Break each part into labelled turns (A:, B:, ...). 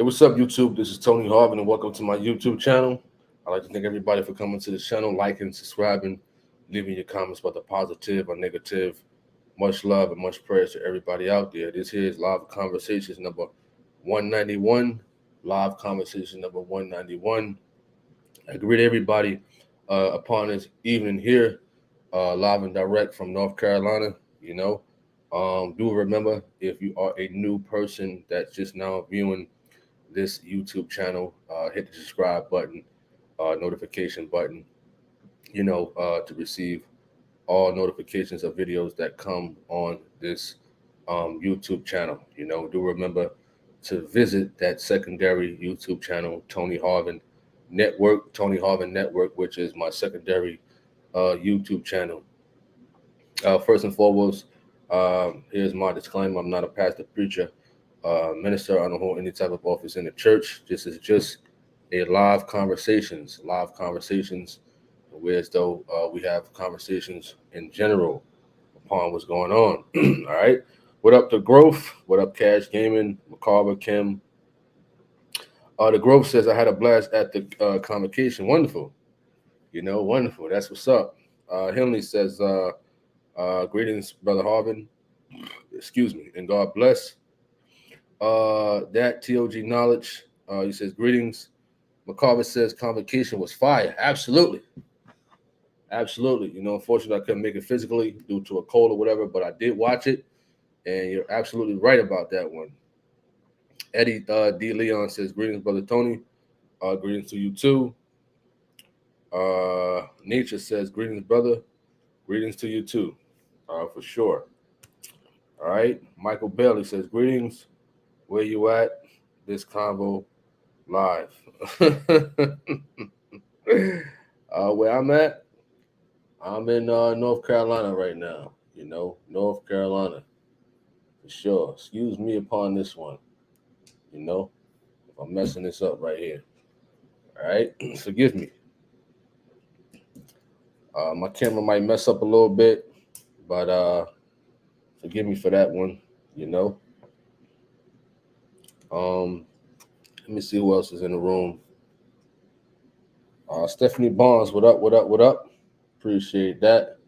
A: Hey, what's up, YouTube? This is Tony Harvin, and welcome to my YouTube channel. I'd like to thank everybody for coming to the channel, liking, subscribing, leaving your comments whether positive or negative. Much love and much prayers to everybody out there. This here is Live Conversations number 191. Live Conversation number 191. I greet everybody upon this evening here, live and direct from North Carolina. You know, do remember, if you are a new person that's just now viewing this YouTube channel, hit the subscribe button, notification button, to receive all notifications of videos that come on this YouTube channel. Do remember to visit that secondary YouTube channel, Tony Harvin Network, which is my secondary YouTube channel. First and foremost, here's my disclaimer: I'm not a pastor, preacher, minister. I don't hold any type of office in the church. This is just a live conversations, where as though we have conversations in general upon what's going on. All right. What up, the growth? What up, Cash Gaming, Macabre, Kim? The growth says I had a blast at the convocation. Wonderful. Wonderful. That's what's up. Henley says, greetings, Brother Harvin. Excuse me, and God bless. That TOG knowledge. He says, greetings. Macabre says convocation was fire. Absolutely. Absolutely. Unfortunately, I couldn't make it physically due to a cold or whatever, but I did watch it, and you're absolutely right about that one. Eddie D. Leon says, greetings, Brother Tony. Greetings to you too. Nature says, greetings, brother. Greetings to you too, for sure. All right. Michael Bailey says, greetings. Where you at? This convo live. Where I'm at, I'm in North Carolina right now. North Carolina, for sure. Excuse me upon this one. If I'm messing this up right here. All right, forgive me. My camera might mess up a little bit, but forgive me for that one. Let me see who else is in the room. Stephanie Barnes, what up? What up? What up? Appreciate that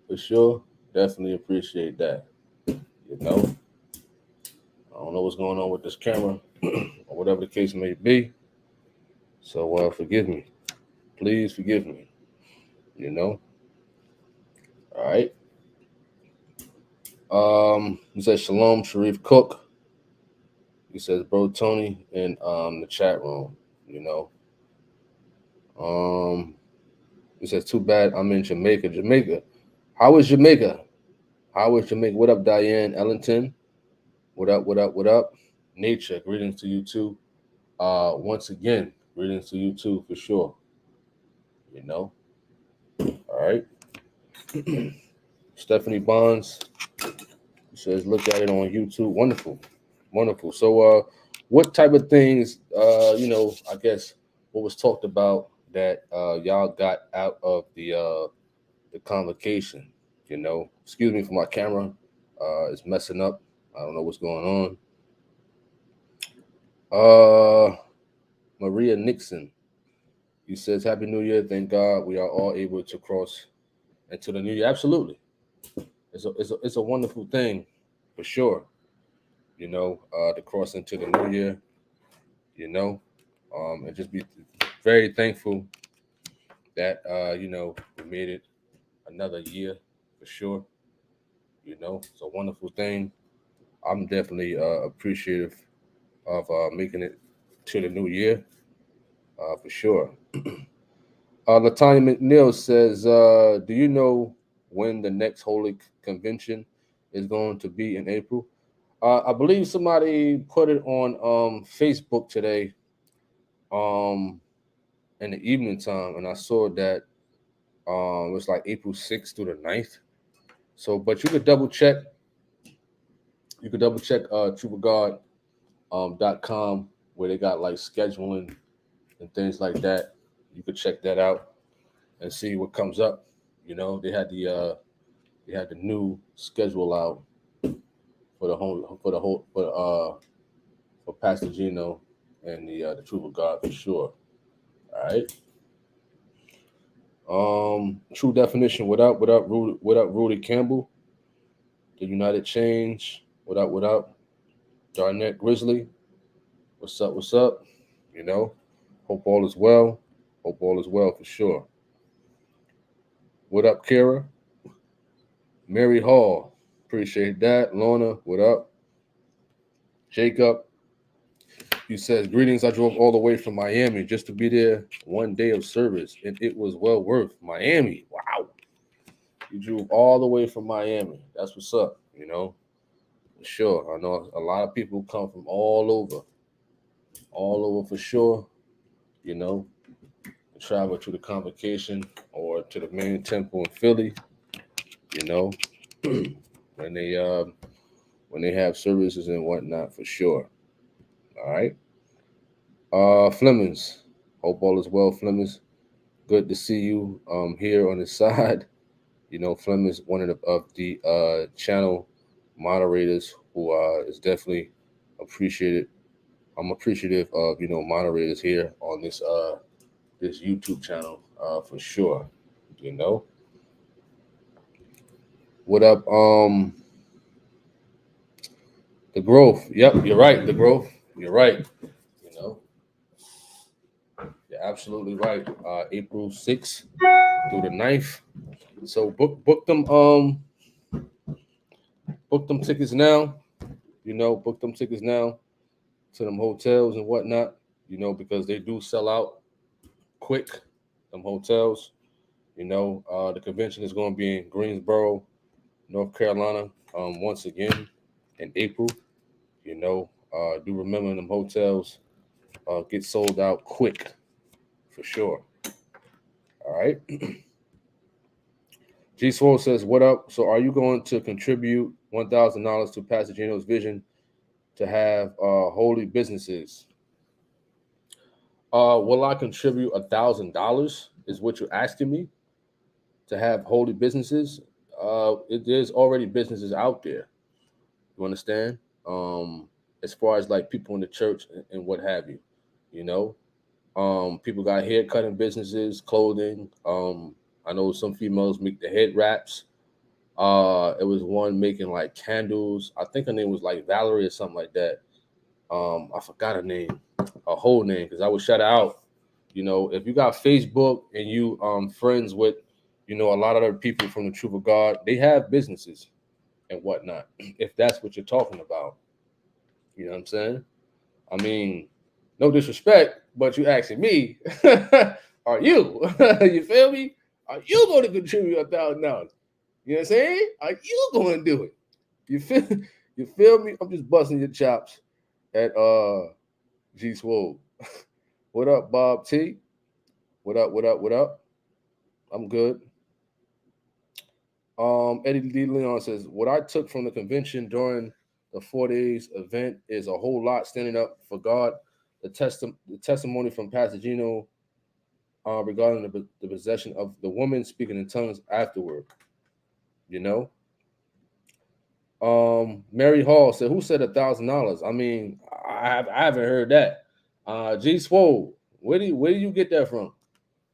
A: for sure. Definitely appreciate that. I don't know what's going on with this camera or whatever the case may be. So forgive me. Please forgive me. All right. He says Shalom Sharif Cook. He says, bro Tony in the chat room. He says, too bad I'm in Jamaica. Jamaica. How is Jamaica? What up, Diane Ellington? What up? What up? What up? Nature, greetings to you too. Once again, greetings to you too for sure. All right. Stephanie Bonds says, look at it on YouTube. Wonderful. Wonderful. So what type of things, I guess what was talked about that y'all got out of the convocation, Excuse me for my camera. It's messing up. I don't know what's going on. Maria Nixon. He says, Happy New Year. Thank God we are all able to cross into the new year. Absolutely. It's a wonderful thing for sure. To cross into the new year, and just be very thankful that, we made it another year for sure. It's a wonderful thing. I'm definitely appreciative of making it to the new year for sure. Latanya McNeil says, do you know when the next Holy Convention is going to be in April? I believe somebody put it on Facebook today in the evening time, and I saw that it was like April 6th through the 9th. So, but you could double check. You could double check TrueforGod.com where they got like scheduling and things like that. You could check that out and see what comes up. They had the new schedule out for Pastor Gino and the truth of God for sure. All right. True definition. What up, Rudy Campbell, the United Change. What up, Darnett Grizzly. What's up? What's up? You know, hope all is well. Hope all is well for sure. What up, Kara? Mary Hall. Appreciate that. Lorna, what up? Jacob, he says, greetings. I drove all the way from Miami just to be there one day of service, and it was well worth Miami. Wow. You drove all the way from Miami. That's what's up, For sure. I know a lot of people come from all over for sure, you know, travel to the convocation or to the main temple in Philly, you know, when they have services and whatnot for sure. All right. Flemings. Hope all is well, Flemings. Good to see you here on the side. Flemings, one of the channel moderators who is definitely appreciated. I'm appreciative of moderators here on this YouTube channel for sure. You know what up? The growth. Yep, you're right. The growth. You're right. You know, you're absolutely right. April 6th through the 9th. So book them tickets now. Book them tickets now to them hotels and whatnot. Because they do sell out quick. Them hotels. The convention is going to be in Greensboro, North Carolina, once again in April. Do remember them hotels get sold out quick for sure. All right. G Swole says, "What up? So, are you going to contribute $1,000 to Pastor Gino's vision to have holy businesses?" Will I contribute $1,000? Is what you're asking me to have holy businesses? There's already businesses out there. You understand? As far as like people in the church and what have you, you know. People got hair cutting businesses, clothing. I know some females make the head wraps. It was one making like candles. I think her name was like Valerie or something like that. I forgot her name, her whole name, because I would shout her out. If you got Facebook and you friends with, a lot of other people from the Truth of God, they have businesses and whatnot. If that's what you're talking about, you know what I'm saying? I mean, no disrespect, but you asking me, are you? You feel me? Are you going to contribute $1,000? You know what I'm saying? Are you going to do it? You feel? You feel me? I'm just busting your chops at G Swole. What up, Bob T? What up? What up? What up? I'm good. Eddie D. Leon says, what I took from the convention during the 4 days event is a whole lot standing up for God. The testimony from Pastor Gino regarding the possession of the woman speaking in tongues afterward. Mary Hall said, who said $1,000? I mean, I haven't heard that. G Swole, where do you get that from?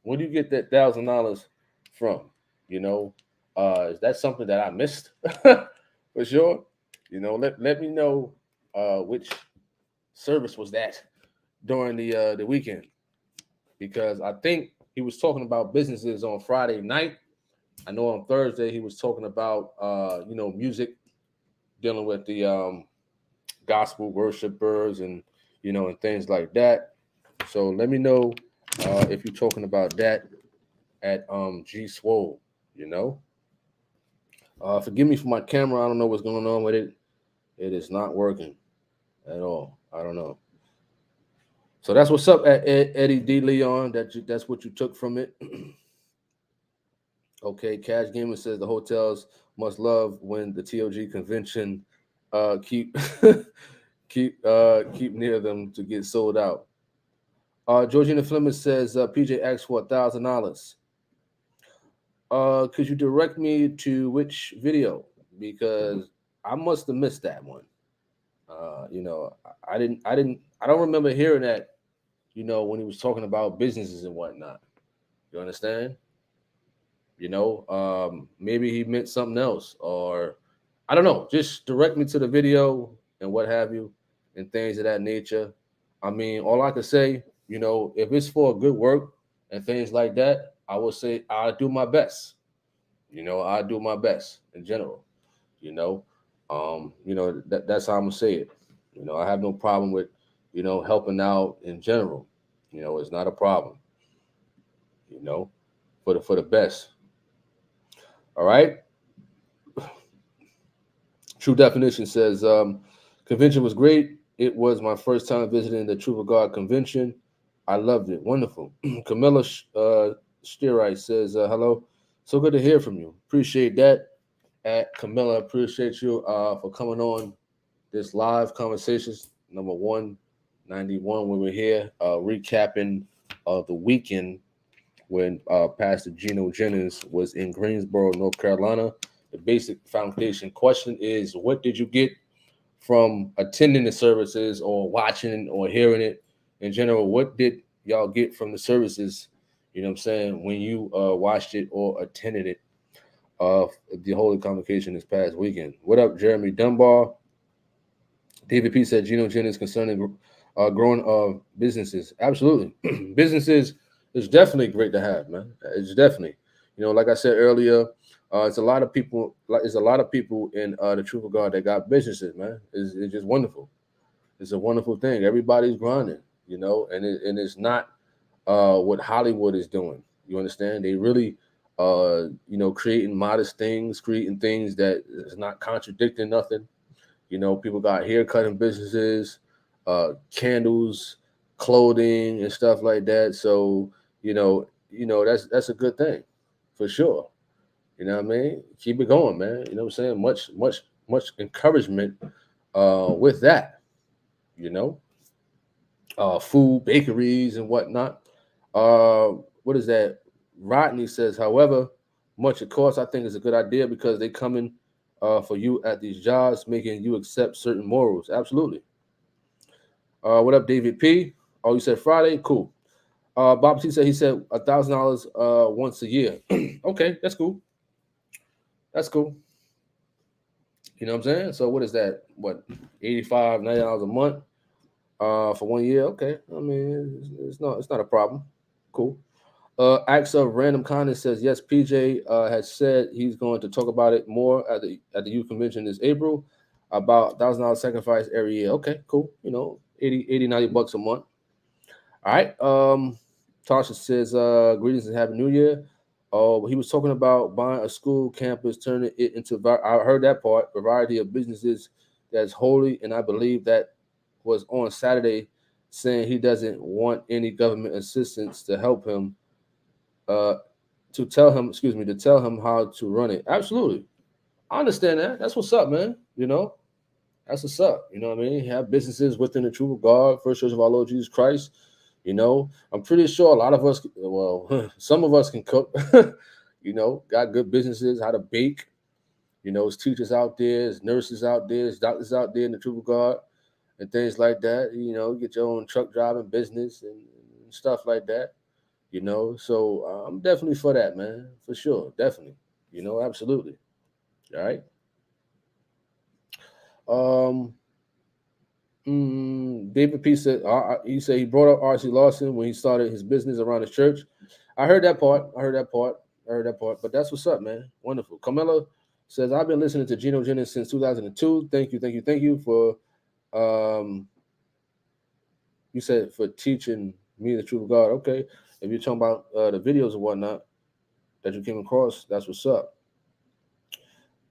A: Where do you get that $1,000 from? Is that something that I missed? For sure. Let me know which service was that during the weekend, because I think he was talking about businesses on Friday night. I know on Thursday he was talking about music, dealing with the gospel worshipers and things like that. So let me know if you're talking about that at G Swole. Forgive me for my camera. I don't know what's going on with it. It is not working at all. I don't know. So that's what's up at Eddie D. Leon. That's what you took from it. Okay, Cash Gamer says the hotels must love when the TOG convention keep keep near them to get sold out. Georgina Fleming says PJ asked for $1,000. Could you direct me to which video? Because I must have missed that one. I I don't remember hearing that, when he was talking about businesses and whatnot. You understand? Maybe he meant something else, or I don't know. Just direct me to the video and what have you, and things of that nature. I mean, all I could say, if it's for good work and things like that, I will say I'll do my best. I do my best in general. You know, that's how I'm gonna say it. I have no problem with, helping out in general. It's not a problem. You know, for the best. All right. True Definition says, convention was great. It was my first time visiting the Truth of God convention. I loved it. Wonderful. Camilla Stierite says, hello. So good to hear from you. Appreciate that. At Camilla, appreciate you for coming on this live conversations, number 191, when we're here recapping the weekend when Pastor Gino Jennings was in Greensboro, North Carolina. The basic foundation question is, what did you get from attending the services or watching or hearing it in general? What did y'all get from the services, when you watched it or attended it, the Holy Convocation this past weekend? What up, Jeremy Dunbar? David P said Gino Jennings concerning growing businesses. Absolutely. Businesses is definitely great to have, man. It's definitely, like I said earlier, it's a lot of people. It's a lot of people in the Truth of God that got businesses, man. It's just wonderful. It's a wonderful thing. Everybody's grinding, and it's not what Hollywood is doing. You understand? They really, creating modest things, creating things that is not contradicting nothing. People got hair cutting businesses, candles, clothing, and stuff like that. So, that's a good thing for sure. You know what I mean? Keep it going, man. You know what I'm saying? Much encouragement with that, you know. Food, bakeries, and whatnot. Uh, what is that? Rodney says, however, much it costs, I think it's a good idea because they coming for you at these jobs, making you accept certain morals. Absolutely. What up, David P? Oh, you said Friday? Cool. Bob T said he said $1,000 once a year. Okay, that's cool. That's cool. You know what I'm saying? So what is that? What, 85 $90 a month for 1 year? Okay. I mean, it's not a problem. Cool. Acts of Random Kindness says yes. PJ has said he's going to talk about it more at the youth convention this April about $1,000 sacrifice every year. Okay, cool. 80 90 bucks a month. All right. Tasha says greetings and happy New Year. Oh, he was talking about buying a school campus, turning it into. I heard that part. Variety of businesses that's holy, and I believe that was on Saturday, saying he doesn't want any government assistance to help him to tell him how to run it. Absolutely. I understand that. That's what's up, man. That's what's up. You know what I mean? Have businesses within the truth of God, First Church of our Lord Jesus Christ. I'm pretty sure a lot of us, well, some of us can cook, got good businesses, how to bake. There's teachers out there, there's nurses out there, there's doctors out there in the truth of God and things like that. Get your own truck driving business and stuff like that. So I'm definitely for that, man, for sure, definitely. Absolutely. All right. Um, David P said he said he brought up R.C. Lawson when he started his business around his church. I heard that part. But that's what's up, man. Wonderful. Camilla says I've been listening to Gino Jennings since 2002. Thank you for you said for teaching me the truth of God. Okay, if you're talking about the videos and whatnot that you came across, that's what's up.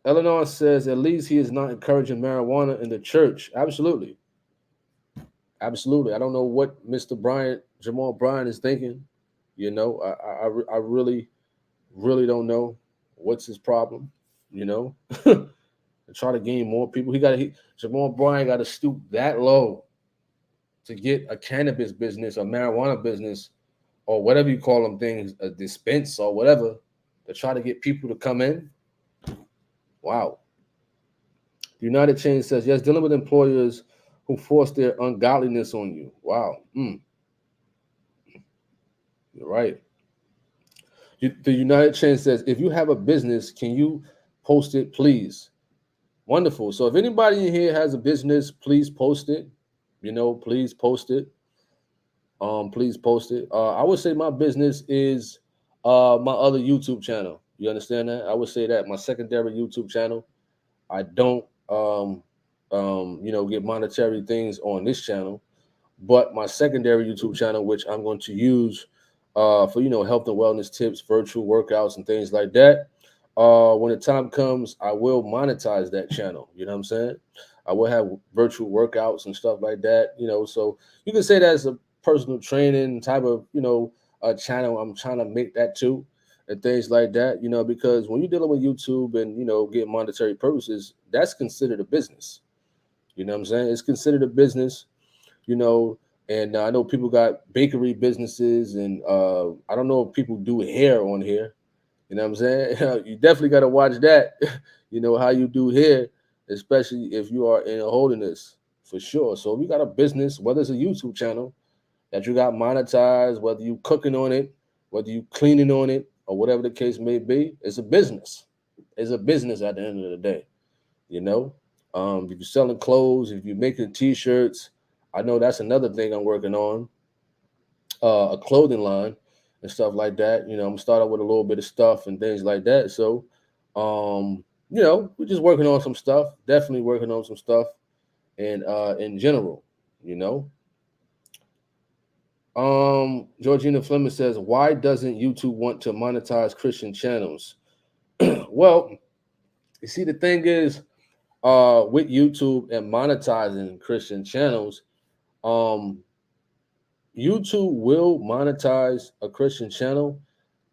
A: Eleanor says at least he is not encouraging marijuana in the church. Absolutely. I don't know what Mr. Jamal Bryant is thinking. I really, really don't know what's his problem. And try to gain more people. Jamal Bryant got to stoop that low to get a cannabis business, a marijuana business, or whatever you call them things, a dispense or whatever, to try to get people to come in. Wow. United Chain says, yes, dealing with employers who force their ungodliness on you. Wow. You're right. The United Chain says, if you have a business, can you post it, please? Wonderful. So if anybody in here has a business, please post it. Please post it. Please post it. I would say my business is my other YouTube channel. You understand that? I would say that my secondary YouTube channel. I don't get monetary things on this channel, but my secondary YouTube channel, which I'm going to use for health and wellness tips, virtual workouts, and things like that. When the time comes, I will monetize that channel. You know what I'm saying? I will have virtual workouts and stuff like that. So you can say that's a personal training type of channel. I'm trying to make that too, and things like that. Because when you're dealing with YouTube and get monetary purposes, that's considered a business. You know what I'm saying? It's considered a business. you know. And I know people got bakery businesses, and I don't know if people do hair on here. You know what I'm saying? You definitely got to watch that. How you do hair, especially if you are in holiness, for sure. So if you got a business, whether it's a YouTube channel that you got monetized, whether you cooking on it, whether you cleaning on it, or whatever the case may be, it's a business. It's a business at the end of the day. You know, if you're selling clothes, if you're making T-shirts, I know that's another thing I'm working on, a clothing line and stuff like that. I'm gonna start out with a little bit of stuff and things like that. So, we're just working on some stuff. Definitely working on some stuff, and in general, you know. Georgina Fleming says, "Why doesn't YouTube want to monetize Christian channels?" Well, you see, the thing is, with YouTube and monetizing Christian channels, um, YouTube will monetize a Christian channel.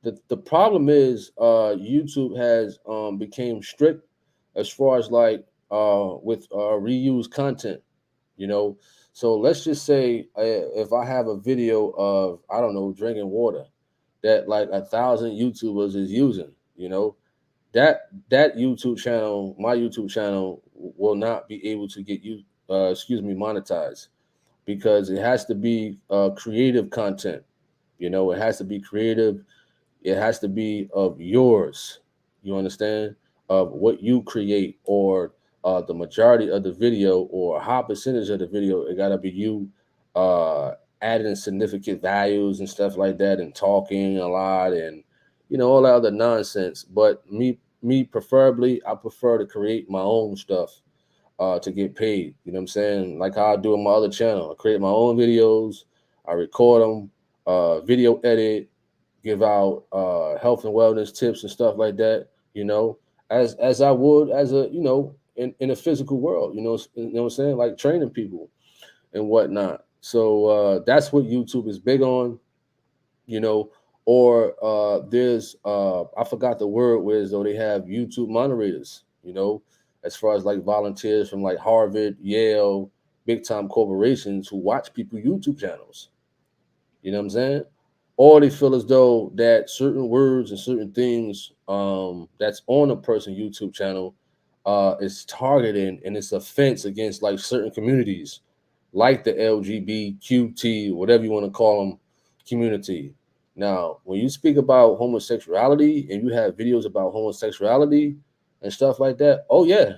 A: The problem is YouTube has became strict as far as like with reused content, you know. So let's just say if I have a video of, I don't know, drinking water that like 1,000 YouTubers is using, that YouTube channel, my YouTube channel, will not be able to get you, monetized, because it has to be creative content. It has to be creative. It has to be of yours. You understand? Of what you create, or the majority of the video, or a high percentage of the video. It gotta be you uh, adding significant values and stuff like that, and talking a lot, and all that other nonsense. But me preferably, I prefer to create my own stuff to get paid. You know what I'm saying? Like how I do on my other channel. I create my own videos. I record them, video edit, give out health and wellness tips and stuff like that. As I would as a in a physical world. What I'm saying, like training people and whatnot. So that's what YouTube is big on. You know, or there's I forgot the word, where though they have YouTube moderators. As far as like volunteers from like Harvard, Yale, big time corporations who watch people YouTube channels. You know what I'm saying? Or they feel as though that certain words and certain things that's on a person YouTube channel is targeting, and it's offense against like certain communities, like the LGBTQT, whatever you want to call them, community. Now, when you speak about homosexuality and you have videos about homosexuality and stuff like that, oh yeah,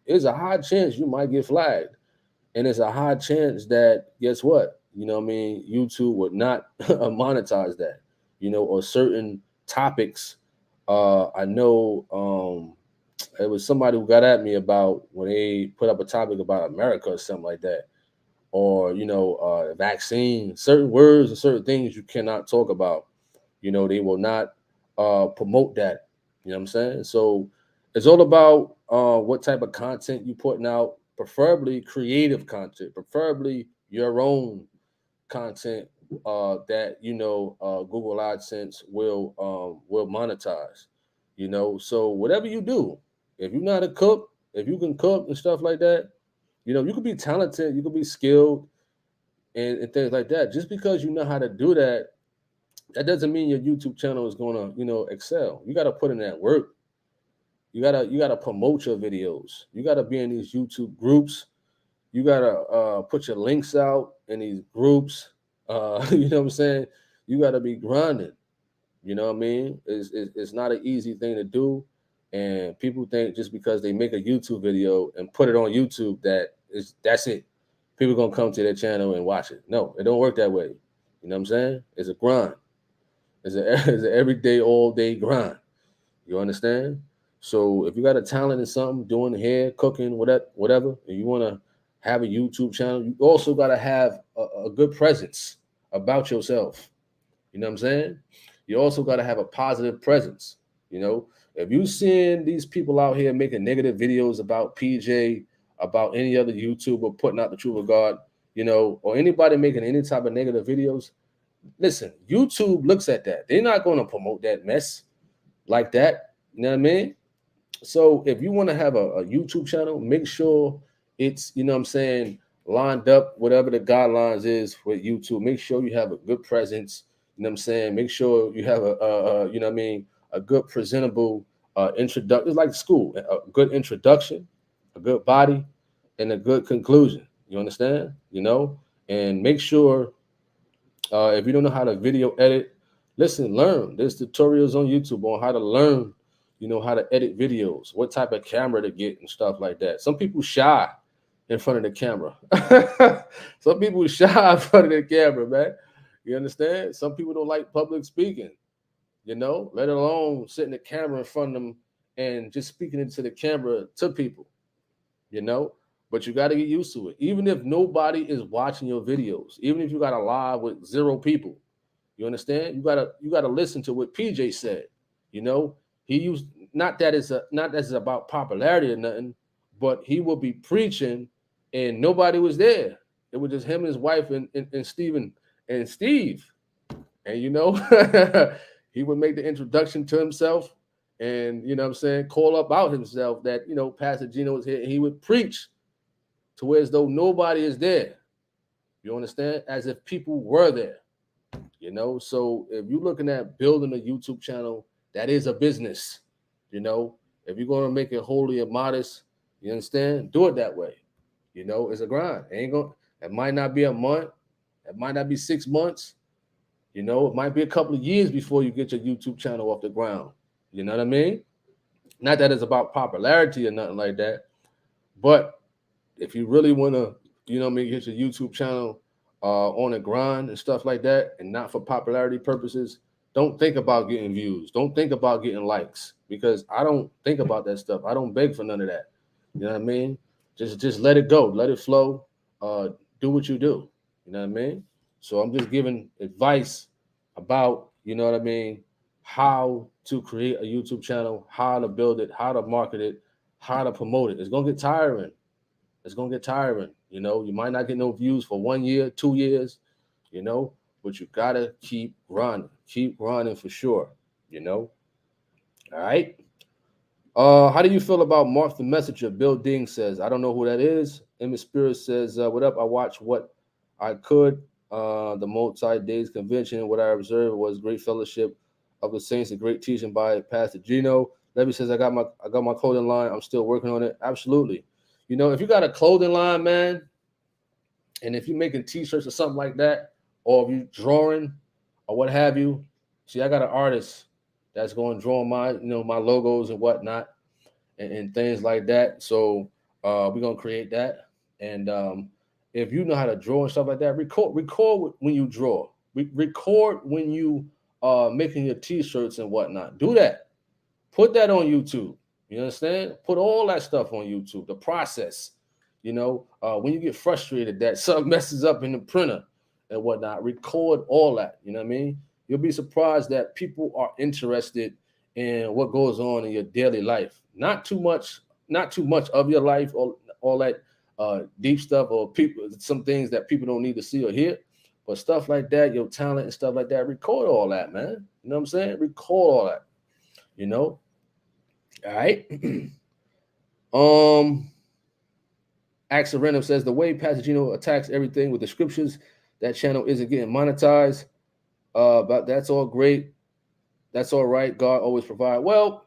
A: there's a high chance you might get flagged. And it's a high chance that, guess what? What I mean, YouTube would not monetize that, or certain topics. I know it was somebody who got at me about when they put up a topic about America or something like that, or vaccine. Certain words and certain things you cannot talk about. They will not promote that. You know what I'm saying? So it's all about what type of content you putting out, preferably creative content, preferably your own content that Google AdSense will monetize. So whatever you do, if you're not a cook, if you can cook and stuff like that, you could be talented, you could be skilled, and things like that. Just because you know how to do that, that doesn't mean your YouTube channel is gonna excel. You got to put in that work. You gotta promote your videos. You gotta be in these YouTube groups. You gotta put your links out in these groups. You know what I'm saying? You gotta be grinding. You know what I mean? It's not an easy thing to do, and people think just because they make a YouTube video and put it on YouTube that's it. People gonna come to their channel and watch it. No, it don't work that way. You know what I'm saying? It's a grind. It's an everyday, all day grind. You understand? So if you got a talent in something, doing hair, cooking, whatever, and you want to have a YouTube channel, you also got to have a good presence about yourself. You know what I'm saying? You also got to have a positive presence. You know, if you seeing these people out here making negative videos about PJ, about any other YouTuber putting out the truth of God, you know, or anybody making any type of negative videos, listen, YouTube looks at that. They're not going to promote that mess like that. You know what I mean? So if you want to have a YouTube channel, make sure it's, you know what I'm saying, lined up, whatever the guidelines is with YouTube. Make sure you have a good presence. You know what I'm saying? Make sure you have you know what I mean, a good presentable introduction. It's like school, a good introduction, a good body, and a good conclusion. You understand? You know? And make sure if you don't know how to video edit, listen, learn. There's tutorials on YouTube on how to learn, you know, how to edit videos, what type of camera to get and stuff like that. Some people shy in front of the camera. Some people shy in front of the camera, man. You understand? Some people don't like public speaking, you know, let alone sitting the camera in front of them and just speaking into the camera to people, you know. But you got to get used to it. Even if nobody is watching your videos, even if you got a live with 0 people, you understand? You gotta listen to what PJ said. You know, he used not that it's about popularity or nothing, but he will be preaching and nobody was there. It was just him and his wife and Stephen and Steve. And you know, he would make the introduction to himself and you know what I'm saying, call about himself that, you know, Pastor Gino was here and he would preach to where as though nobody is there. You understand? As if people were there. You know, so if you're looking at building a YouTube channel, that is a business. You know, if you're going to make it holy and modest, you understand? Do it that way. You know, it's a grind. It ain't going. It might not be a month. It might not be 6 months. You know, it might be a couple of years before you get your YouTube channel off the ground. You know what I mean? Not that it's about popularity or nothing like that, but if you really want to, you know what I mean, get your YouTube channel on a grind and stuff like that, and not for popularity purposes, don't think about getting views. Don't think about getting likes because I don't think about that stuff. I don't beg for none of that. You know what I mean? Just let it go, let it flow. Do what you do. You know what I mean? So I'm just giving advice about, you know what I mean, how to create a YouTube channel, how to build it, how to market it, how to promote it. It's gonna get tiring. It's gonna get tiring. You know, you might not get no views for 1 year, 2 years, you know, but you gotta keep grinding for sure. You know, all right. How do you feel about Mark the Messenger? Bill Ding says, I don't know who that is. Emmett Spirit says, what up? I watched what I could. The multi-days convention. What I observed was great fellowship of the saints and great teaching by Pastor Gino. Levy says, I got my clothing line. I'm still working on it. Absolutely. You know, if you got a clothing line, man, and if you're making t-shirts or something like that, or if you're drawing or what have you, see, I got an artist that's going to draw my, you know, my logos and whatnot and things like that. So we're gonna create that. And if you know how to draw and stuff like that, record when you draw. Record when you making your t-shirts and whatnot. Do that. Put that on YouTube. You understand? Put all that stuff on YouTube. The process. You know, when you get frustrated that something messes up in the printer and whatnot, record all that. You know what I mean? You'll be surprised that people are interested in what goes on in your daily life. Not too much of your life or all that deep stuff or people, some things that people don't need to see or hear, but stuff like that, your talent and stuff like that. Record all that, man. You know what I'm saying? Record all that. You know. All right. Axel Random says the way Pastor Gino attacks everything with the scriptures, that channel isn't getting monetized. But that's all great. That's all right. God always provide. Well,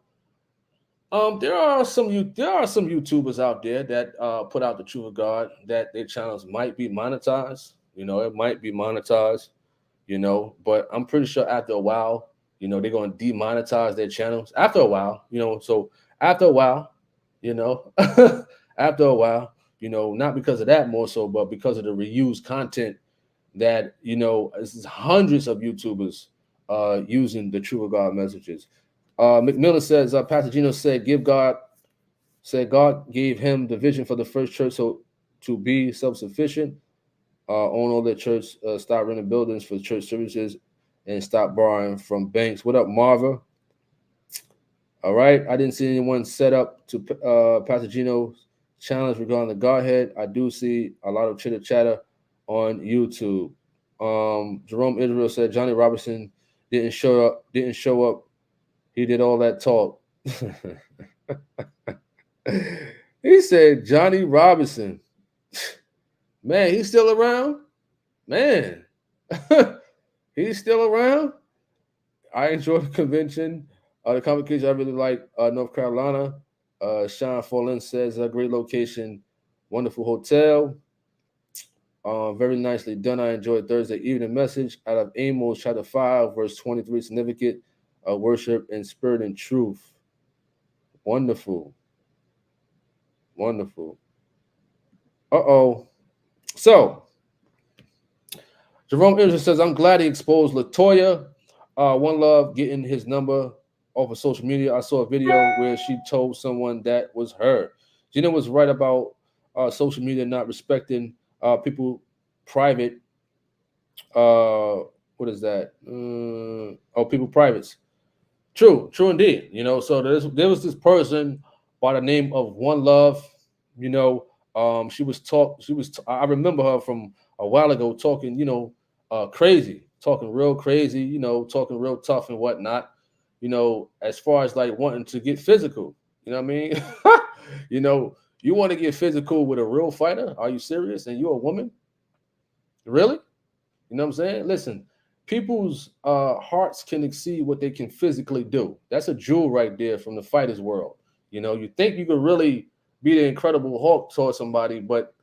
A: There are some YouTubers out there that put out the truth of God that their channels might be monetized. It might be monetized. But I'm pretty sure after a while, they're going to demonetize their channels after a while. So after a while, you know, after a while, not because of that more so, but because of the reused content that is hundreds of YouTubers using the truth of God messages. McMillan says, Pastor Gino said God gave him the vision for the first church so to be self-sufficient, own all their church, stop renting buildings for church services, and stop borrowing from banks. What up, Marva? All right. I didn't see anyone set up to Pastor Gino's challenge regarding the Godhead. I do see a lot of chitter chatter on YouTube. Jerome Israel said Johnny Robinson didn't show up. Didn't show up. He did all that talk. He said Johnny Robinson. Man, he's still around. Man, he's still around. I enjoyed the convention. The convocation, I really like North Carolina. Sean Follen says a great location, wonderful hotel. Very nicely done. I enjoyed Thursday evening message out of Amos chapter 5, verse 23, significant worship in spirit and truth. Wonderful. Wonderful. Uh-oh. So, Jerome Anderson says, I'm glad he exposed Latoya. One Love getting his number off of social media. I saw a video where she told someone that was her. Gina was right about social media not respecting people private. What is that? People privates. True indeed. So there was this person by the name of One Love. She was I remember her from a while ago talking, crazy, talking real crazy, talking real tough and whatnot. As far as like wanting to get physical. You know what I mean? You want to get physical with a real fighter? Are you serious? And you're a woman? Really? You know what I'm saying? Listen, people's hearts can exceed what they can physically do. That's a jewel right there from the fighter's world. You think you could really be the Incredible Hulk towards somebody, but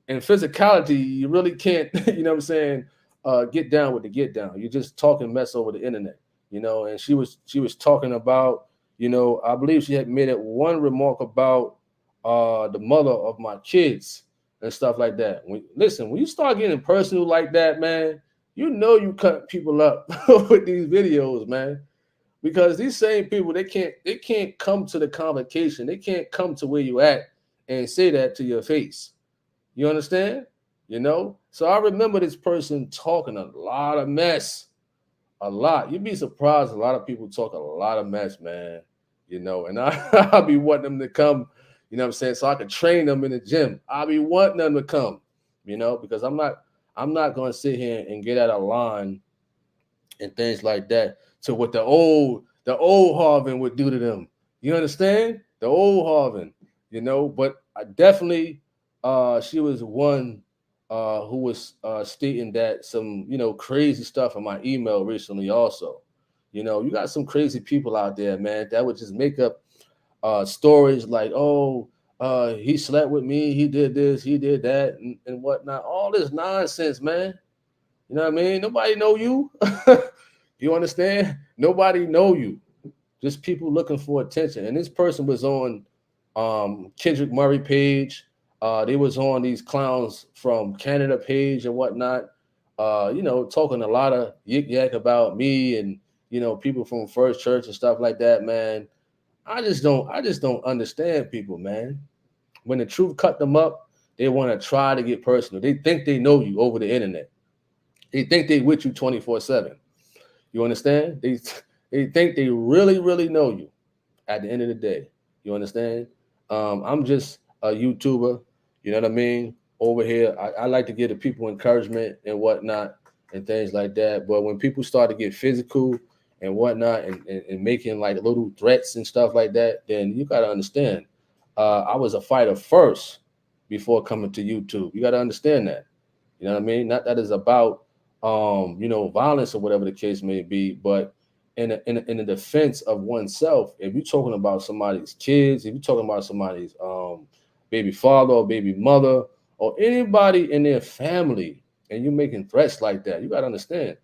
A: in physicality, you really can't, you know what I'm saying, get down with the get down. You're just talking mess over the internet, and she was talking about, I believe she had made it one remark about the mother of my kids and stuff like that. When you start getting personal like that, man, you cut people up with these videos, man. Because these same people, they can't come to the convocation. They can't come to where you at and say that to your face. You understand? So I remember this person talking a lot of mess. A lot. You'd be surprised. A lot of people talk a lot of mess, man. And I'll be wanting them to come, what I'm saying, so I can train them in the gym. I'll be wanting them to come, because I'm not gonna sit here and get out of line and things like that to what the old Harvin would do to them. You understand? The old Harvin, but I definitely she was one who was stating that some, crazy stuff in my email recently also. You got some crazy people out there, man, that would just make up stories like, oh, he slept with me, he did this, he did that, and whatnot. All this nonsense, man. You know what I mean? Nobody know you. You understand? Nobody know you. Just people looking for attention. And this person was on Kendrick Murray page. They was on these clowns from Canada page and whatnot. Talking a lot of yik yak about me and people from First Church and stuff like that, man. I just don't understand people, man. When the truth cut them up, they want to try to get personal. They think they know you over the internet. They think they with you 24/7. You understand? They think they really, really know you at the end of the day. You understand? I'm just a YouTuber, you know what I mean? Over here, I like to give the people encouragement and whatnot and things like that. But when people start to get physical and whatnot and making like little threats and stuff like that, then you got to understand. I was a fighter first before coming to YouTube. You got to understand that. You know what I mean? Not that it's about violence or whatever the case may be, but in the defense of oneself. If you're talking about somebody's kids, if you're talking about somebody's baby father or baby mother or anybody in their family, and you're making threats like that, you got to understand.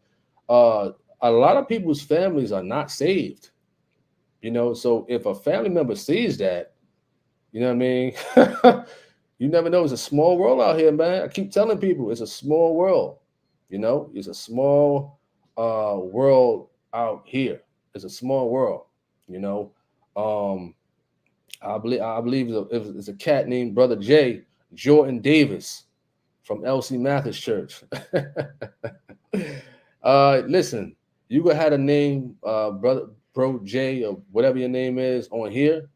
A: Uh, a lot of people's families are not saved. So if a family member sees that, you know what I mean? You never know. It's a small world out here, man. I keep telling people it's a small world. It's a small world out here. It's a small world. You know, um, I believe it's a cat named Brother Jay Jordan Davis from LC Mathis Church. Listen, you could have a name, brother, bro Jay, or whatever your name is on here,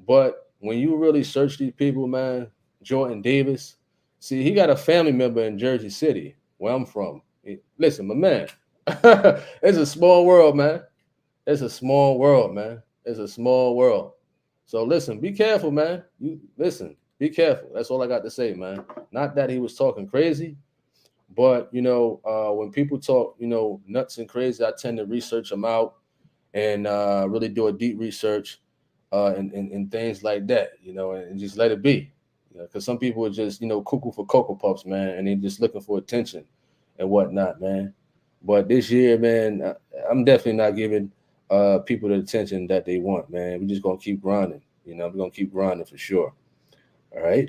A: but when you really search these people, man, Jordan Davis, see, he got a family member in Jersey City, where I'm from. Listen, my man, it's a small world, man. It's a small world, man. It's a small world. So listen, be careful, man. You listen, be careful. That's all I got to say, man. Not that he was talking crazy, but when people talk, nuts and crazy, I tend to research them out and really do a deep research and things like that, and just let it be. Because some people are just, cuckoo for Cocoa Puffs, man, and they're just looking for attention and whatnot, man. But this year, man, I'm definitely not giving people the attention that they want, man. We're just gonna keep grinding, we're gonna keep grinding for sure. All right.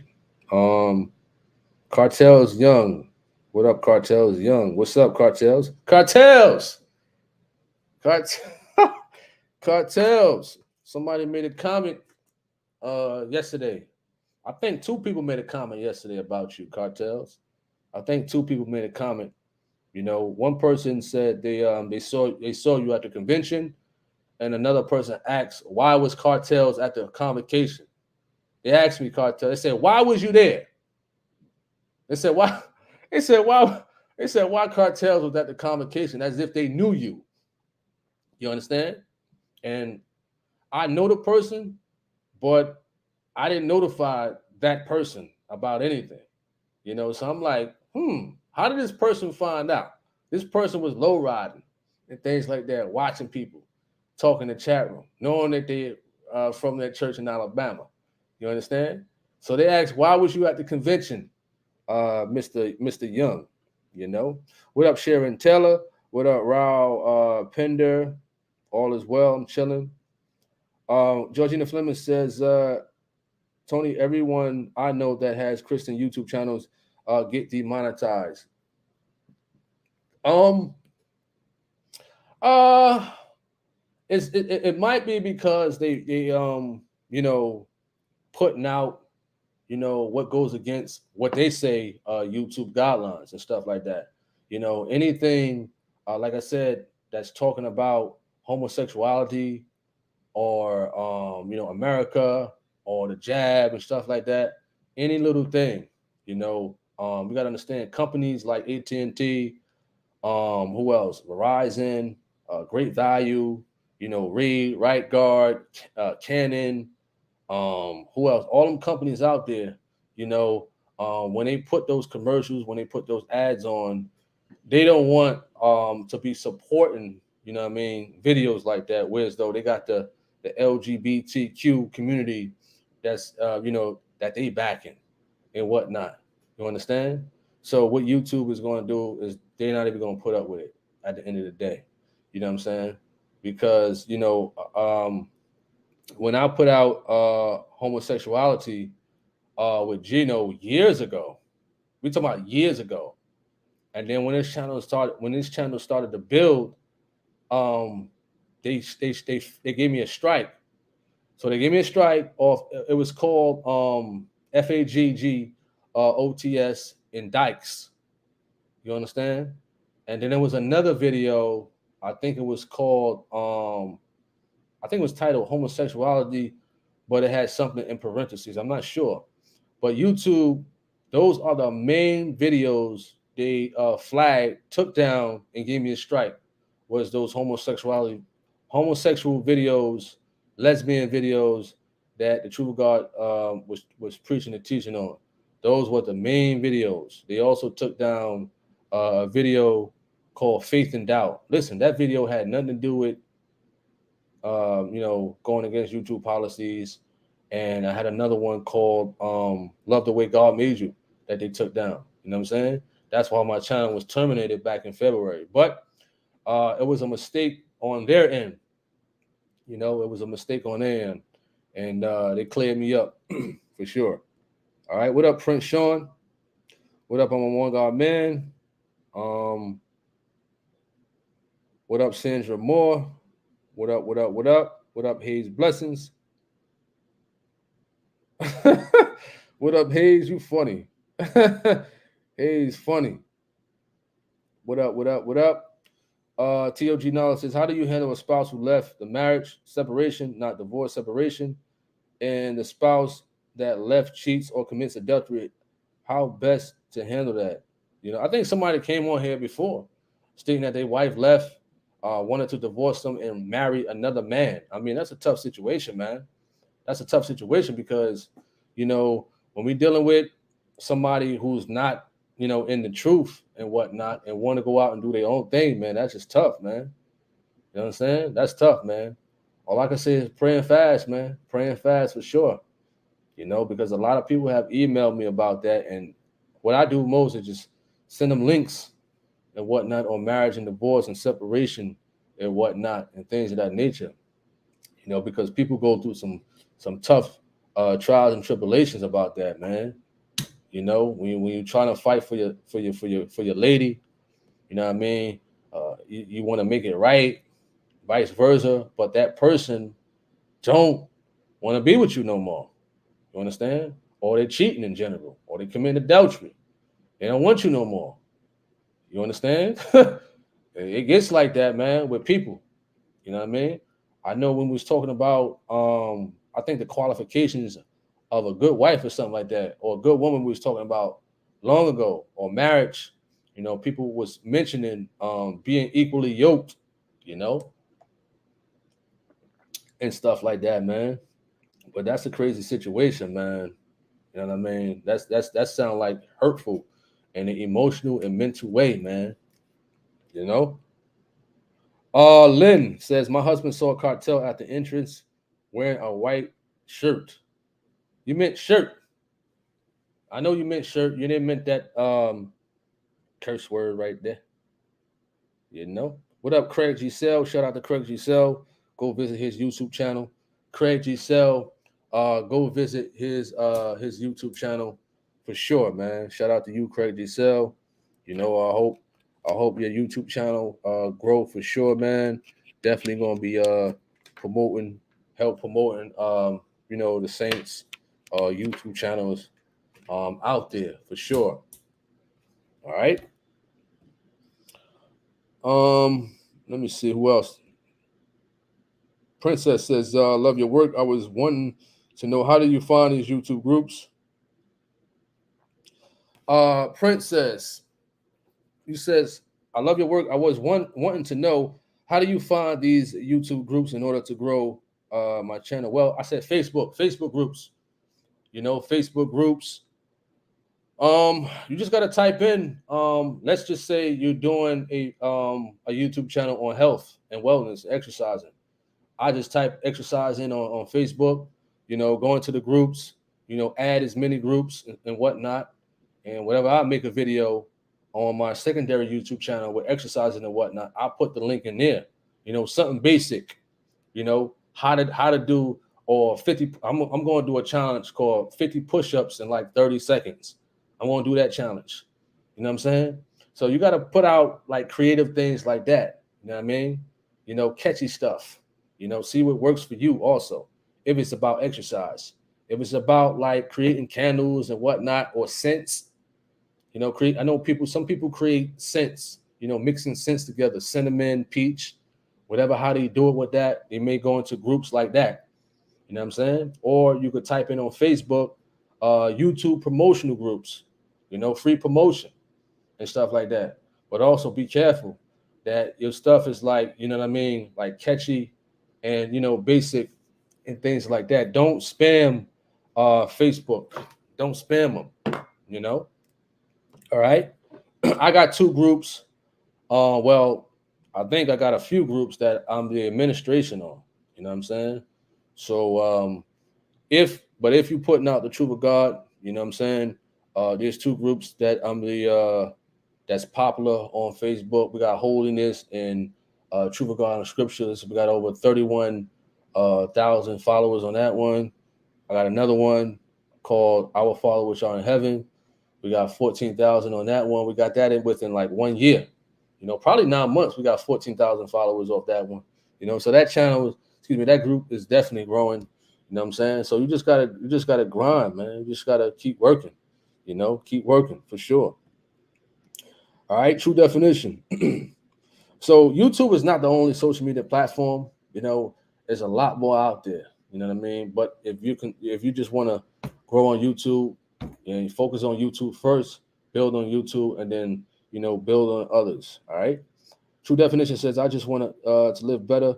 A: Um, Cartel's Young. What up, Cartel's Young? What's up, Cartels? Cartels! Cart- Cartels. Somebody made a comment yesterday. I think two people made a comment yesterday about you, Cartels. I think two people made a comment. One person said they saw you at the convention, and another person asked why was Cartels at the convocation. They asked me, Cartel. They said, why was you there? They said why. They said why. They said why Cartels was at the convocation, as if they knew you. You understand? And I know the person, but I didn't notify that person about anything. So I'm like, how did this person find out? This person was low riding and things like that, watching people, talking in the chat room, knowing that they from that church in Alabama. You understand? So they asked, why was you at the convention, Mr. Young? What up, Sharon Taylor? What up, Rao Pender? All is well. I'm chilling. Georgina Fleming says, Tony, everyone I know that has Christian YouTube channels get demonetized. Um, uh, it might be because they putting out what goes against what they say YouTube guidelines and stuff like that. Anything like I said that's talking about homosexuality or America or the jab and stuff like that. Any little thing, we got to understand companies like AT&T, who else? Verizon, Great Value, Reed, Right Guard, Canon, who else? All them companies out there, when they put those commercials, when they put those ads on, they don't want to be supporting, videos like that, whereas though they got the LGBTQ community that's that they backing and whatnot. You understand? So what YouTube is going to do is they're not even going to put up with it at the end of the day. You know what I'm saying? Because when I put out homosexuality with Gino years ago, we talking about years ago, and then when this channel started to build, um, they gave me a strike. So they gave me a strike off. It was called FAGG OTS in Dykes. You understand? And then there was another video. I think it was called. I think it was titled homosexuality, but it had something in parentheses. I'm not sure. But YouTube, those are the main videos they flagged, took down, and gave me a strike. Was those homosexual videos, lesbian videos that the True God was preaching and teaching on. Those were the main videos. They also took down a video called Faith and Doubt. Listen, that video had nothing to do with going against YouTube policies. And I had another one called Love the Way God Made You that they took down. You know what I'm saying? That's why my channel was terminated back in February. But it was a mistake on their end. It was a mistake on their end. And they cleared me up for sure. All right. What up, Prince Sean? What up, I'm a One God Man? Um, what up, Sandra Moore? What up, what up, what up? What up, Hayes Blessings? What up, Hayes? You funny. Hayes, funny. What up, what up, what up? TOG Knowledge says, how do you handle a spouse who left the marriage, separation, not divorce, separation, and the spouse that left cheats or commits adultery? How best to handle that? I think somebody came on here before stating that their wife left, wanted to divorce them and marry another man. I mean, that's a tough situation, man. That's a tough situation because, when we're dealing with somebody who's not, in the truth and whatnot and want to go out and do their own thing, man, that's just tough, man. You know what I'm saying? That's tough, man. All I can say is praying fast, man. Praying fast for sure. Because a lot of people have emailed me about that. And what I do most is just send them links and whatnot on marriage and divorce and separation and whatnot and things of that nature. Because people go through some tough trials and tribulations about that, man. When you're trying to fight for your lady, you know what I mean? You want to make it right, vice versa, but that person don't want to be with you no more. You understand? Or they're cheating in general, or they commit adultery. They don't want you no more. You understand? It gets like that, man, with people. You know what I mean? I know when we was talking about, I think the qualifications of a good wife or something like that, or a good woman we was talking about long ago, or marriage. People was mentioning being equally yoked, you know, and stuff like that, man. But that's a crazy situation, man. You know what I mean? That sound like hurtful in an emotional and mental way, man. You know? Lynn says my husband saw Cartel at the entrance wearing a white shirt. You meant shirt. I know you meant shirt. You didn't meant that curse word right there. What up, Craig Giselle? Shout out to Craig Giselle. Go visit his YouTube channel. Craig Giselle, go visit his YouTube channel for sure, man. Shout out to you, Craig Giselle. I hope your YouTube channel grow for sure, man. Definitely gonna be help promoting the Saints YouTube channels out there for sure. All right. Let me see who else. Princess says, love your work. I was wanting to know, how do you find these YouTube groups? Princess, you says, I love your work. I was wanting to know, how do you find these YouTube groups in order to grow my channel? Well, I said Facebook groups. Facebook groups. You just gotta type in. Let's just say you're doing a YouTube channel on health and wellness, exercising. I just type exercise in on Facebook, go into the groups, add as many groups and whatnot. And whatever I make a video on my secondary YouTube channel with exercising and whatnot, I'll put the link in there. Something basic, how to do, or 50. I'm going to do a challenge called 50 push-ups in like 30 seconds. I'm going to do that challenge. You know what I'm saying? So you got to put out like creative things like that. You know what I mean? Catchy stuff. See what works for you also. If it's about exercise, if it's about like creating candles and whatnot, or scents, I know some people create scents, mixing scents together, cinnamon, peach, whatever, how they do it with that. They may go into groups like that. You know what I'm saying? Or you could type in on Facebook, YouTube promotional groups, free promotion and stuff like that. But also be careful that your stuff is like, you know what I mean, like catchy and basic and things like that. Don't spam Facebook. Don't spam them. All right. I got 2 groups. Well, I think I got a few groups that I'm the administration on. You know what I'm saying? So if you putting out the truth of God, you know what I'm saying? There's two groups that I'm the that's popular on Facebook. We got Holiness and Truth of God and Scriptures. We got over 31,000 followers on that one. I got another one called Our Father Which Are in Heaven. We got 14,000 on that one. We got that in within like 1 year. Probably 9 months. We got 14,000 followers off that one. So that channel, that group is definitely growing. You know what I'm saying? So you just gotta grind, man. You just gotta keep working. Keep working for sure. All right, true definition. So YouTube is not the only social media platform. There's a lot more out there. You know what I mean? But if you just want to grow on YouTube and you focus on YouTube first, build on YouTube, and then build on others. All right. True definition says, I just want to live better,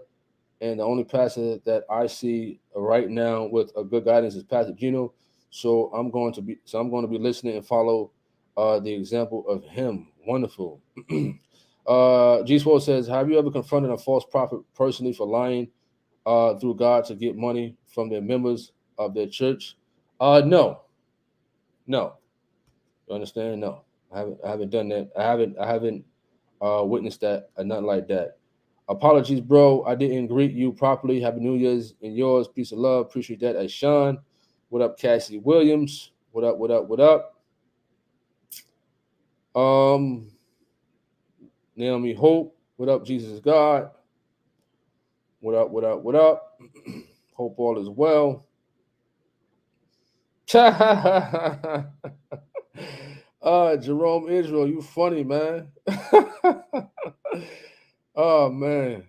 A: and the only pastor that I see right now with a good guidance is Pastor Gino. So I'm going to be listening and follow the example of him. Wonderful. G Swole says, have you ever confronted a false prophet personally for lying through God to get money from their members of their church? No. You understand? No, I haven't done that. I haven't witnessed that or nothing like that. Apologies, bro. I didn't greet you properly. Happy New Year's and yours. Peace and love. Appreciate that. Hey, Sean. What up, Cassie Williams? What up? What up? What up? Naomi Hope. What up, Jesus God? What up? What up? What up? Hope all is well. Jerome Israel, you funny, man. Oh man,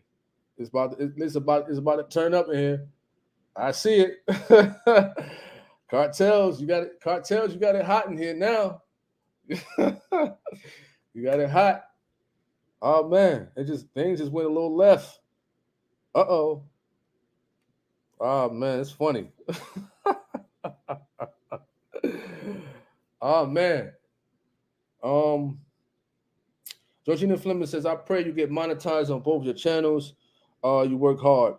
A: it's about to turn up in here. I see it. Cartels, you got it. Cartels, you got it hot in here now. You got it hot. Oh man, things just went a little left. Uh-oh. Oh man, it's funny. Oh man. Georgina Fleming says, I pray you get monetized on both your channels. You work hard.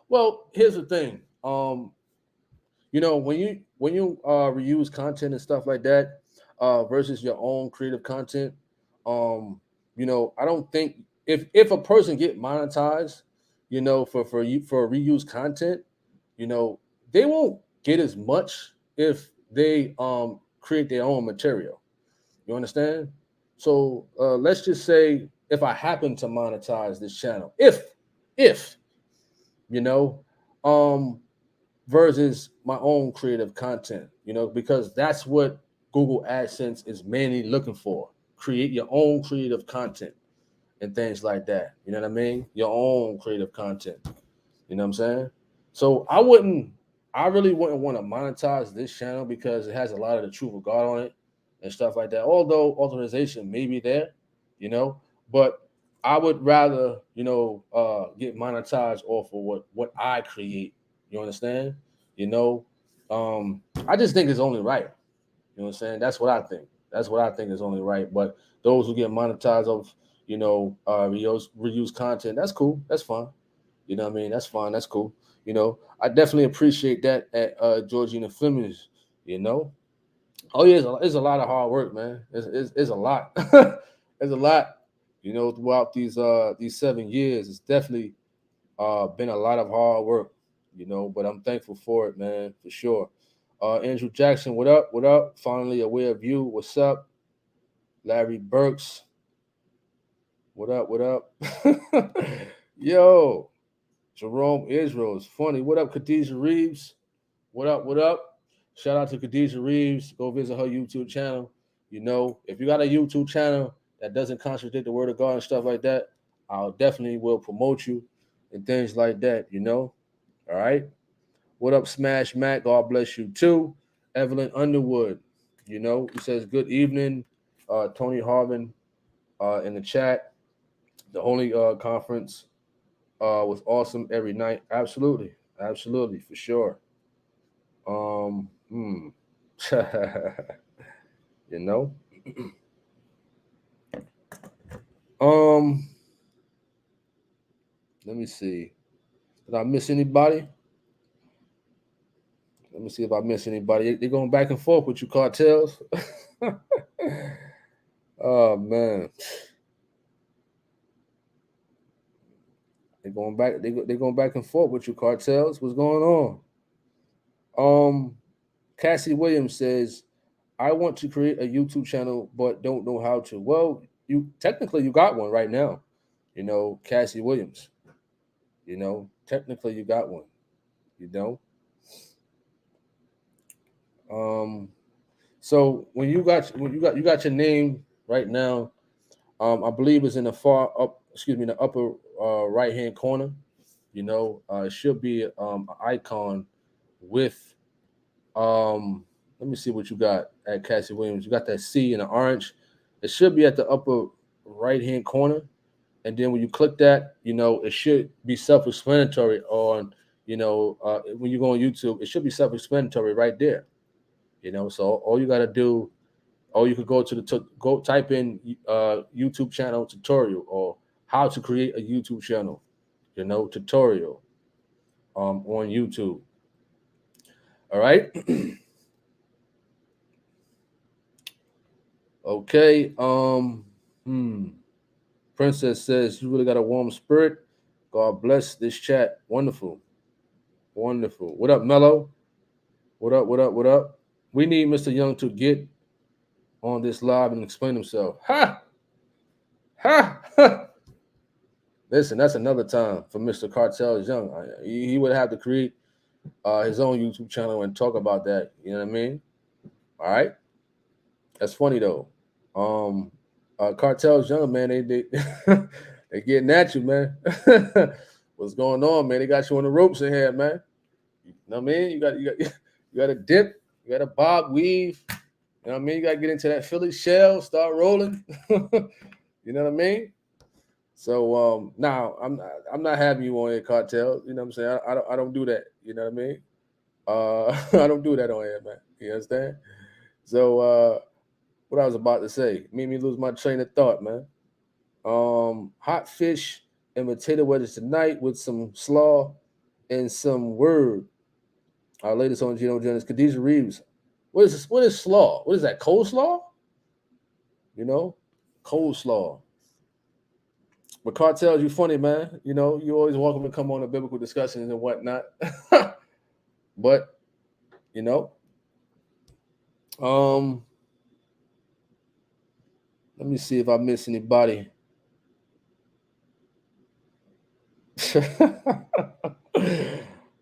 A: Well, here's the thing. When you reuse content and stuff like that, versus your own creative content, I don't think if a person get monetized, for reused content, they won't get as much if they create their own material. You understand? So let's just say if I happen to monetize this channel, if you know, versus my own creative content, because that's what Google AdSense is mainly looking for. Create your own creative content and things like that. You know what I mean? Your own creative content. You know what I'm saying? So I really wouldn't want to monetize this channel because it has a lot of the truth of God on it and stuff like that. Although authorization may be there, but I would rather, get monetized off of what I create. You understand? I just think it's only right. You know what I'm saying? That's what I think. That's what I think is only right. But those who get monetized off, reuse content, that's cool. That's fine. You know what I mean? That's fine. That's cool. I definitely appreciate that at Georgina Fleming's, Oh yeah, it's a lot of hard work, man. It's a lot. It's a lot. Throughout these 7 years, it's definitely been a lot of hard work, but I'm thankful for it, man, for sure. Andrew Jackson, what up? What up? Finally aware of you. What's up? Larry Burks. What up? What up? Yo, Jerome Israel is funny. What up, Khadijah Reeves? What up? What up? Shout out to Khadijah Reeves. Go visit her YouTube channel. If you got a YouTube channel that doesn't contradict the word of God and stuff like that, I'll definitely will promote you and things like that, All right. What up, Smash Matt? God bless you too. Evelyn Underwood, he says, good evening. Tony Harvin in the chat. The Holy Conference was awesome every night. Absolutely. Absolutely, for sure. Hmm. you know. Let me see. Did I miss anybody? Let me see if I miss anybody. They're going back and forth with you, cartels. Oh man, they're going back. They're going back and forth with you, cartels. What's going on? Cassie Williams says, "I want to create a YouTube channel, but don't know how to." Well, you technically you got one right now. You know, Cassie Williams. You know, technically you got one. You know. Um, so when you got your name right now, I believe it's in the far up. Excuse me, in the upper right hand corner. You know, it should be an icon with let me see what you got at Cassie Williams. You got that C in the orange. It should be at the upper right hand corner. And then when you click that, you know, it should be self-explanatory on, when you go on YouTube, it should be self-explanatory right there. You know, so all you got to do, or you could go to go type in YouTube channel tutorial or how to create a YouTube channel, tutorial on YouTube. All right. Okay. Princess says you really got a warm spirit. God bless this chat. Wonderful. Wonderful. What up, Mello? What up? What up? What up? We need Mr. Young to get on this live and explain himself. Ha! Ha! Ha! Listen, that's another time for Mr. Cartel Young. He would have to create his own YouTube channel and talk about that. You know what I mean? All right. That's funny though. Cartel's Young, man. They they getting at you, man. What's going on, man? They got you on the ropes in here, man. You know what I mean? You got to dip, you got to bob, weave. You know what I mean? You got to get into that Philly shell, start rolling. You know what I mean? So now I'm not having you on here, cartel. You know what I'm saying? I don't do that. You know what I mean? I don't do that on here, man. You understand? So what I was about to say made me lose my train of thought, man. Hot fish and potato wedges tonight with some slaw and some word. Our latest on Gino, Jennings, Khadijah Reeves. What is this? What is slaw? What is that? Coleslaw? You know, coleslaw. But cartels, you funny, man. You know, you always welcome to come on the biblical discussions and whatnot. But you know, let me see if I miss anybody.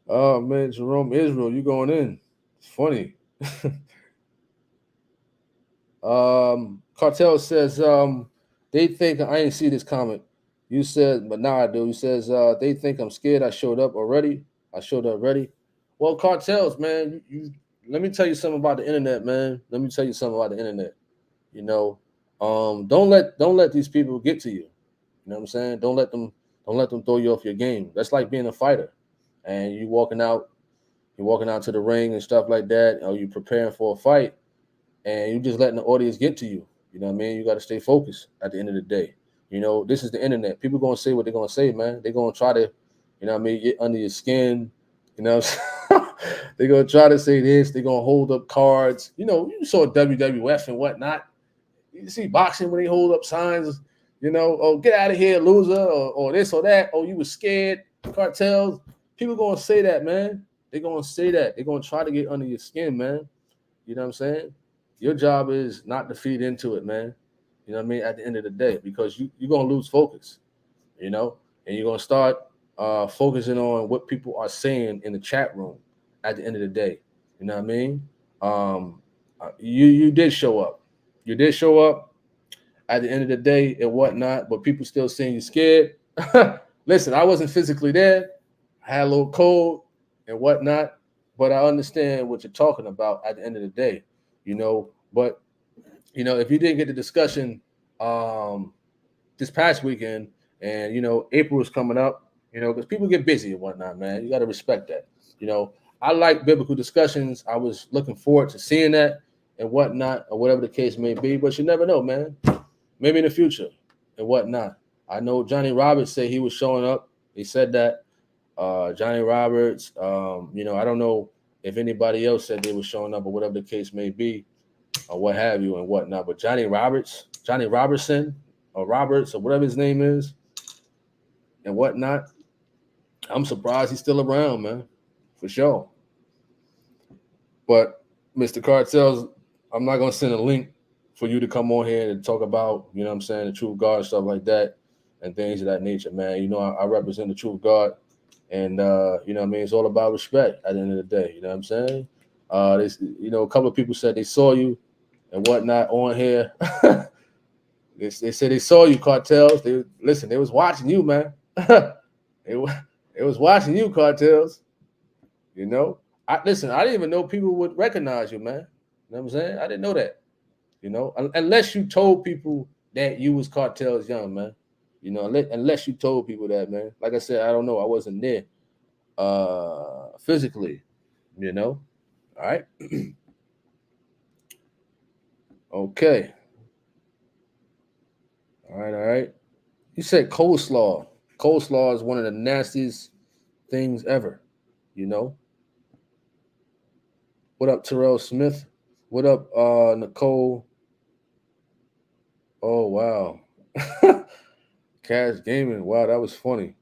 A: Oh man, Jerome Israel, you going in? It's funny. Cartel says they think I ain't see this comment. You said, but now I do. He says they think I'm scared. I showed up already. Well, cartels, man, you let me tell you something about the internet, man. Let me tell you something about the internet. You know, don't let these people get to you. You know what I'm saying? Don't let them throw you off your game. That's like being a fighter, and you're walking out to the ring and stuff like that, or you preparing for a fight, and you just letting the audience get to you. You know what I mean? You got to stay focused at the end of the day. You know, this is the internet. People gonna say what they're gonna say, man. They're gonna try to, you know what I mean, get under your skin. You know, they're gonna try to say this. They're gonna hold up cards. You know, you saw WWF and whatnot. You see boxing when they hold up signs. You know, oh, get out of here, loser, or this or that. Oh, you were scared. Cartels. People gonna say that, man. They're gonna say that. They're gonna try to get under your skin, man. You know what I'm saying? Your job is not to feed into it, man. You know what I mean? At the end of the day, because you're going to lose focus, you know, and you're going to start focusing on what people are saying in the chat room at the end of the day. You know what I mean? You did show up. You did show up at the end of the day and whatnot, but people still saying you scared. Listen, I wasn't physically there. I had a little cold and whatnot, but I understand what you're talking about at the end of the day. You know, but you know, if you didn't get the discussion this past weekend, and you know, April is coming up, you know, because people get busy and whatnot, man. You got to respect that. You know, I like biblical discussions. I was looking forward to seeing that and whatnot, or whatever the case may be. But you never know, man. Maybe in the future and whatnot. I know Johnny Roberts said he was showing up. He said that. Johnny Roberts. I don't know if anybody else said they were showing up or whatever the case may be, or what have you and whatnot. But Johnny Robertson, or Roberts, or whatever his name is, and whatnot. I'm surprised he's still around, man, for sure. But Mr. Cartels, I'm not gonna send a link for you to come on here and talk about, you know what I'm saying, the truth of God and stuff like that, and things of that nature, man. I represent the truth of God, and you know what I mean. It's all about respect at the end of the day. You know what I'm saying? A couple of people said they saw you and whatnot on here. They said they saw you, Cartels. They was watching you, man. they, they was watching you, Cartels. You know, I didn't even know people would recognize you, man. You know what I'm saying? I didn't know that. Unless you told people that you was Cartels Young, man. Unless you told people that, man. Like I said, I don't know. I wasn't there physically, you know. All right. Okay. All right. You said coleslaw. Coleslaw is one of the nastiest things ever, you know. What up, Terrell Smith? What up, Nicole? Oh wow. Cash Gaming. Wow, that was funny.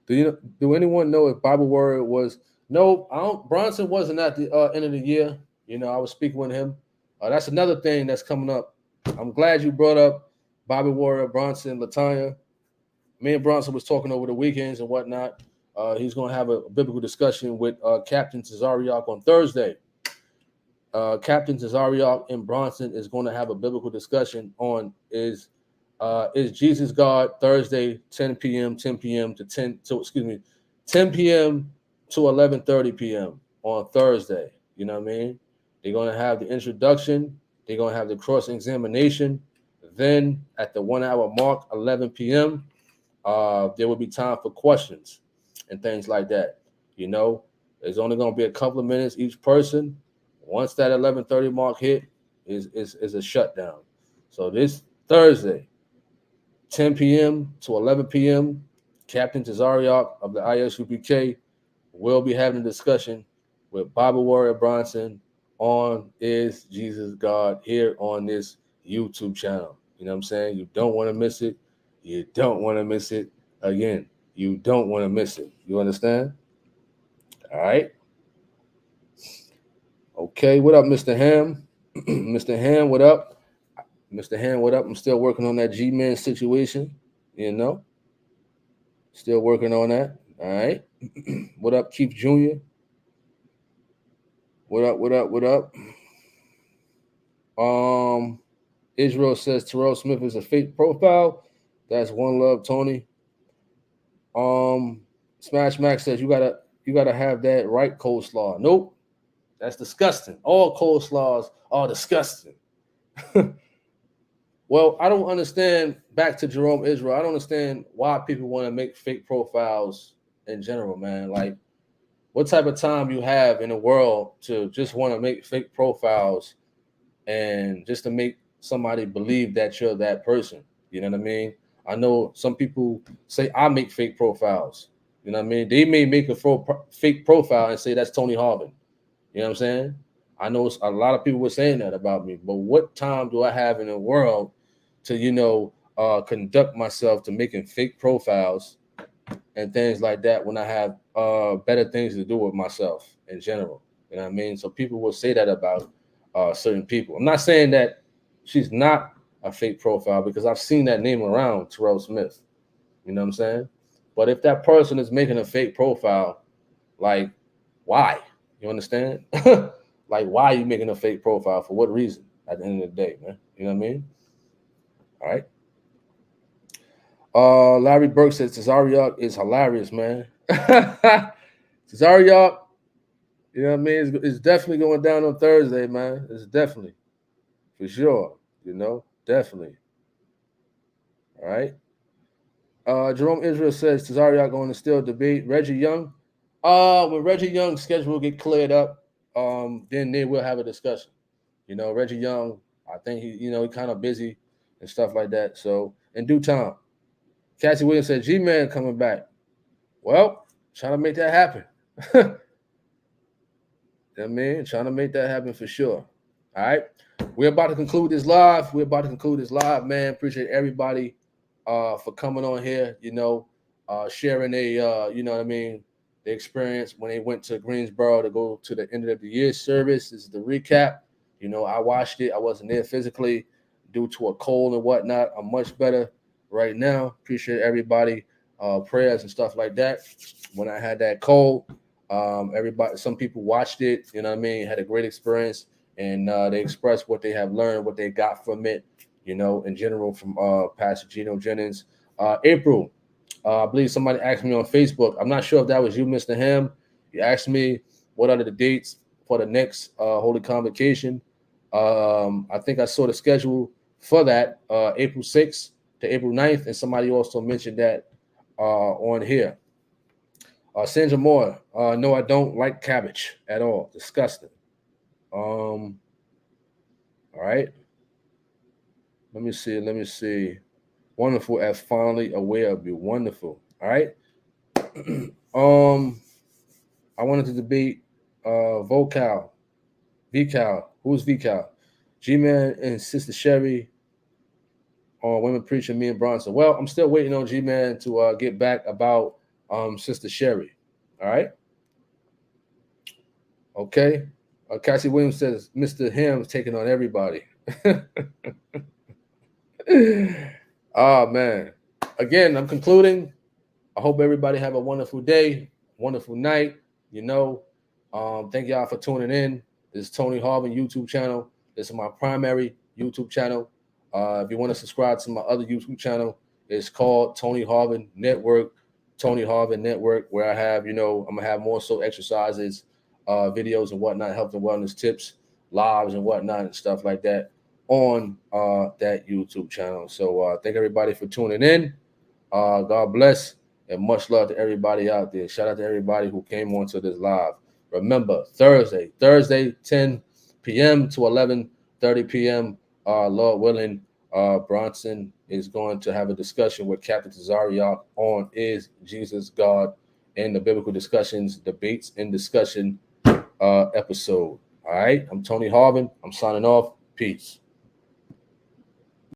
A: Do anyone know if Bible Word was no, I don't Bronson wasn't at the end of the year. I was speaking with him. That's another thing that's coming up. I'm glad you brought up Bobby Warrior, Bronson, Latanya. Me and Bronson was talking over the weekends and whatnot. He's going to have a biblical discussion with Captain Cesariak on Thursday. Captain Cesariak and Bronson is going to have a biblical discussion on is Jesus God, Thursday, 10 p.m. to 10 p.m. to 11:30 p.m. on Thursday. You know what I mean? They're going to have the introduction. They're going to have the cross examination. Then at the 1 hour mark, 11 p.m., there will be time for questions and things like that. There's only going to be a couple of minutes each person. Once that 11:30 mark hit, is a shutdown. So this Thursday, 10 p.m. to 11 p.m., Captain Tazariak of the ISUPK will be having a discussion with Bobby Warrior Bronson on Is Jesus God here on this YouTube channel. You know what I'm saying? You don't want to miss it. You don't want to miss it. Again, you don't want to miss it. You understand? All right. Okay. What up, Mr. Ham? Mr. Ham, what up? Mr. Ham, what up? I'm still working on that G-Man situation. Still working on that. All right. What up, Keith Jr.? What up? What up? What up? Israel says Terrell Smith is a fake profile. That's one love, Tony. Smash Max says you gotta have that right coleslaw. Nope. That's disgusting. All coleslaws are disgusting. Well, I don't understand. Back to Jerome Israel, I don't understand why people want to make fake profiles in general, man. Like, what type of time you have in the world to just want to make fake profiles and just to make somebody believe that you're that person? You know what I mean? I know some people say I make fake profiles. You know what I mean? They may make a fake profile and say that's Tony Harvin. You know what I'm saying? I know a lot of people were saying that about me, but what time do I have in the world to, conduct myself to making fake profiles and things like that when I have better things to do with myself in general? You know what I mean? So people will say that about certain people. I'm not saying that she's not a fake profile because I've seen that name around, Terrell Smith. You know what I'm saying? But if that person is making a fake profile, like, why? You understand? Like, why are you making a fake profile? For what reason? At the end of the day, man. You know what I mean? All right. Larry Burke says Cesariak is hilarious, man. Cesariak, you know what I mean? It's definitely going down on Thursday, man. It's definitely, for sure. Definitely. All right. Jerome Israel says Cesariak going to still debate Reggie Young. When Reggie Young's schedule will get cleared up, then they will have a discussion. Reggie Young, I think he kind of busy and stuff like that. So in due time. Cassie Williams said G-Man coming back. Well, Trying to make that happen. I mean, trying to make that happen for sure. All right. We're about to conclude this live. Man. Appreciate everybody for coming on here, sharing you know what I mean, the experience when they went to Greensboro to go to the end of the year service. This is the recap. I watched it. I wasn't there physically due to a cold and whatnot. I'm much better right now. Appreciate everybody, prayers and stuff like that. When I had that cold, some people watched it, you know what I mean, had a great experience, and they expressed what they have learned, what they got from it, in general from Pastor Gino Jennings. April, I believe somebody asked me on Facebook. I'm not sure if that was you, Mr. Ham. You asked me what are the dates for the next Holy Convocation. I think I saw the schedule for that, April 6th to April 9th, and somebody also mentioned that on here. Sandra Moore, no, I don't like cabbage at all. Disgusting. All right. Let me see. Wonderful as finally aware of you. Wonderful. All right. I wanted to debate Vocal. Who's Vocal? G-Man and Sister Sherry on Women Preaching, me and Bronson. Well, I'm still waiting on G-Man to get back about Sister Sherry. All right. Okay. Cassie Williams says Mr. Ham's taking on everybody. Oh man. Again, I'm concluding. I hope everybody have a wonderful day, wonderful night. Thank y'all for tuning in. This is Tony Harvin YouTube channel. This is my primary YouTube channel. If you want to subscribe to my other YouTube channel, it's called Tony Harvin Network. Tony Harvin Network, where I have, I'm gonna have more so exercises, videos and whatnot, health and wellness tips, lives and whatnot, and stuff like that on that YouTube channel. So thank everybody for tuning in. God bless and much love to everybody out there. Shout out to everybody who came onto this live. Remember, Thursday, 10 p.m. to 11:30 p.m. Lord willing, Bronson is going to have a discussion with Captain Tazariak on Is Jesus God in the Biblical Discussions, Debates and Discussion episode. All right, I'm Tony Harvin. I'm signing off. Peace.